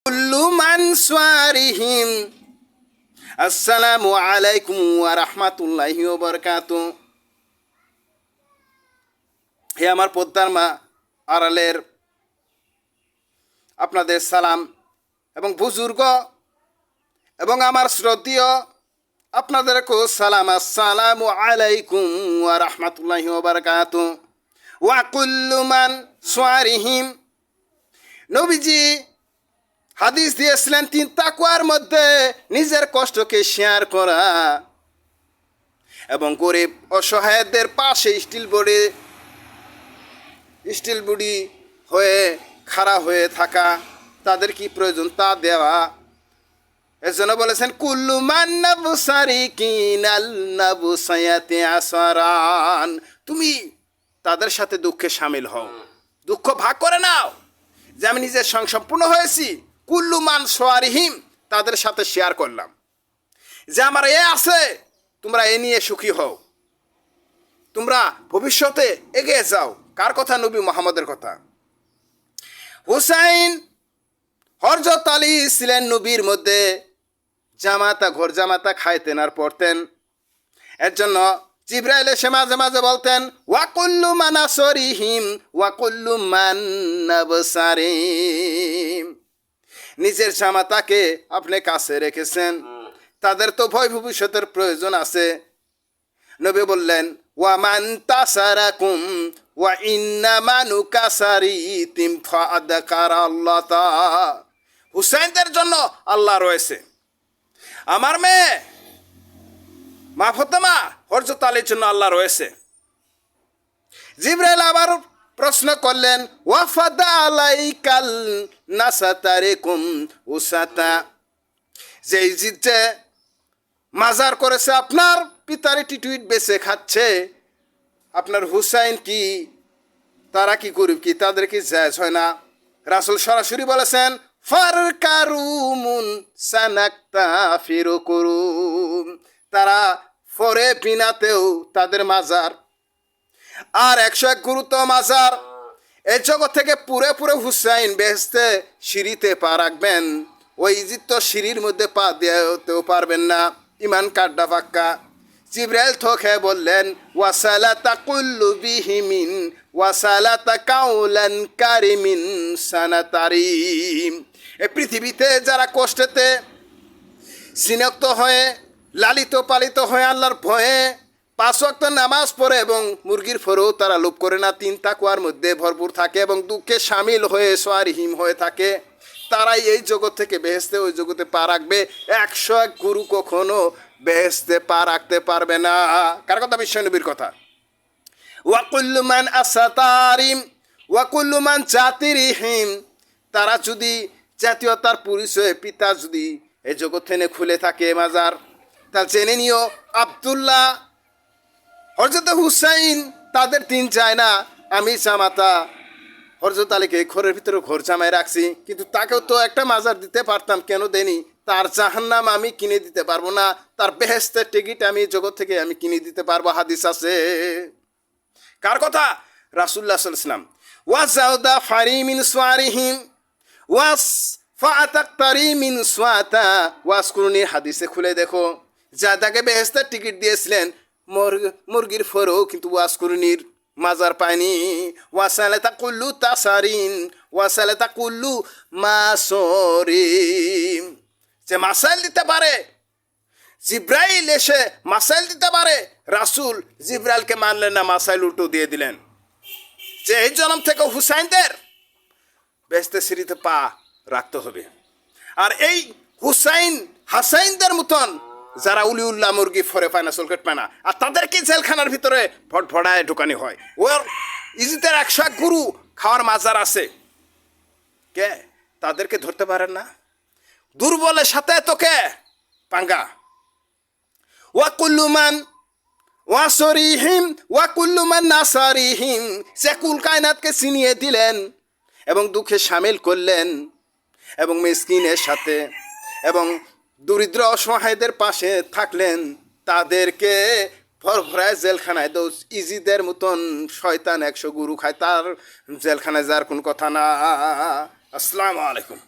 কুল্লু মান সারিহিম। আসসালামু আলাইকুম ওয়া রাহমাতুল্লাহি ওয়া বারাকাতুহু। হে আমার পদ্মার মা আড়ালের আপনাদের সালাম এবং বুজুর্গ এবং আমার শ্রদ্ধেয় আপনাদেরকেও সালাম। আসসালামু আলাইকুম ওয়া রাহমাতুল্লাহি ওয়া বারাকাতুহু। ওয়া কুল্লু মান সারিহিম। নবীজি হাদিস দিয়েছিলেন 3 তাকওয়ার মধ্যে নিজের কষ্টকে শেয়ার করা এবং গরিব অসহায়দের পাশে স্টিল বডি হয়ে খাড়া হয়ে থাকা, তাদের কি প্রয়োজন তা দেওয়া। এর জন্য বলেছেন কুল্লু মান নাবসারিকিনাল নাবসায়াতি আসারান। তুমি তাদের সাথে দুঃখে শামিল হও, দুঃখ ভাগ করে নাও যে আমি নিজের সম্পূর্ণ হয়েছি। কুল্লু মান সারিহিম, তাদের সাথে শেয়ার করলাম যে আমার এ আছে, তোমরা এ নিয়ে সুখী হও, তোমরা ভবিষ্যতে এগিয়ে যাও। কার কথা? নবী মুহাম্মদের কথা। হুসাইন হযরত আলী ছিলেন নবীর মধ্যে জামাতা, ঘর জামাতা খাইতেন আর পড়তেন। এর জন্য জিবরাইল এসে মাঝে মাঝে বলতেন ওয়া কুল্লু মান আসরিহিম ওয়া কুল্লু মান নাবসারিম। নিজের জামাতাকে আপনি কাছে রেখেছেন, তাদের তো ভয় ভবিষ্যতের প্রয়োজন আছে। নবী বললেন ওয়া মান তাসারাকুম ওয়া ইন্নামা নুকাসারিতিম ফাদাকারাল্লাহ। হুসাইনদের জন্য আল্লাহ রয়েছে। আমার মেয়ে মা ফাতেমা হযরত আলীর জন্য আল্লাহ রয়েছে। জিবরাইল আবার প্রশ্ন করলেন ওয়াফাদা আলাইকাল নাসাতারিকুম উসাতা। যে ইজিতে মাজার করেছে, আপনার পিতার টিটুইট বেঁচে খাচ্ছে, আপনার হুসাইন কি, তারা কি গরিব কি, তাদের কি জায়েজ হয় না? রাসূল সরাসরি বলেছেন ফারকারুমুন সানাক্তাফিরুকুম। তারা ফরে বিনাতেও তাদের মাজার আর 101 গুরুত্ব মাজার। এই জগৎ থেকে পুরে পুরে হুসাইন বেহেশতে সিঁড়িতে পা রাখবেন, ওই ইজিত সিঁড়ির মধ্যে পা দিতেও পারবেন না। ইমান কাড্ডা পাক্কা। জিবরাইল থোকে বললেন ওয়াসালাতা কুল্লু বিহিমিন ওয়াসালাতা কাউলান কারিমিন সানাতারিম। এই পৃথিবীতে যারা কষ্টেতে সিনক্ত হয়ে লালিত পালিত হয়ে আল্লাহর ভয়ে 5 ওয়াক্ত নামাজ পড়ে এবং মুরগির ফরেও তারা লোভ করে না, 3 তাকওয়ার মধ্যে ভরপুর থাকে এবং দুঃখে শামিল হয়ে সারিহিম হয়ে থাকে, তারাই এই জগৎ থেকে বেহেশতে ওই জগতে পা রাখবে। 101 গুরু কখনো বেহেশতে পা রাখতে পারবে না। কার কথা? বিশ্বনবীর কথা। ওয়া কুল্লু মান আসাতারিম ওয়া কুল্লু মান জাতিরিহিম। তারা যদি জাতীয়তার পরিচয় পিতা যদি এই জগৎ থেকে খুলে থাকে মাজার, তাহলে জেনে নিও আব্দুল্লাহ হযরত হুসাইন তাদের 3 যায় না। আমি জামাতা হযরত আলীকে ঘরের ভিতরে ঘর জামাই রাখছি, কিন্তু তাকেও তো একটা মাজার দিতে পারতাম, কেন দেনি? তার জাহান্নাম আমি কিনে দিতে পারবো না, তার বেহেশতের টিকিট আমি জগৎ থেকে আমি কিনে দিতে পারবো। হাদিস আছে। কার কথা? রাসূলুল্লাহ সাল্লাল্লাহু আলাইহি ওয়াসাল্লাম। ওয়া জাওদা ফারিমিন সারিহিম ওয়াস ফাআতাকতারিমিন সাতা ওয়াসকুরুনি। হাদিসে খুলে দেখো, যা তাকে বেহেশতের টিকিট দিয়েছিলেন মুরগির ফরও কিন্তু ওয়াসকুরুনির মাজার পায়নি। ওয়াসালাতা কুল্লু তাসারিন ওয়াসালাতা কুল্লু মাসরিম। যে মাসাইল দিতে পারে, জিব্রাইল এসে মাসাইল দিতে পারে, রাসূল জিব্রাইলকে মানলেন না, মাসাইল উল্টো দিয়ে দিলেন। যে এই জন্ম থেকে হুসাইনদের বেহেশতের সিঁড়িতে পা রাখতে হবে। আর এই হাসাইনদের মতন যারা উলিউল্লাহ মুরগি ফরে পায় না, সলকেট পায় না, আর তাদেরকে জেলখানার ভিতরে ভটভড়ায় ঢোকানি হয়। ওর ইজিতের 101 গুরু খাওয়ার মাজার আছে, কে তাদেরকে ধরতে পারেন না? দুর্বলের সাথে তোকে পাঙ্গা। ওয়া কুল্লু মান ওয়াসরিহিম ওয়া কুল্লু মান নাসারিহিম। সে কুল কায়নাতকে চিনিয়ে দিলেন এবং দুঃখে শামিল করলেন এবং মিসকিনের সাথে এবং দরিদ্র অসহায়দের পাশে থাকলেন। তাদেরকে ভরভরায় জেলখানায় দৌ ইজিদের মতন শয়তান 100 গুরু খায়, তার জেলখানায় যাওয়ার কোন কথা না। আসসালামু আলাইকুম।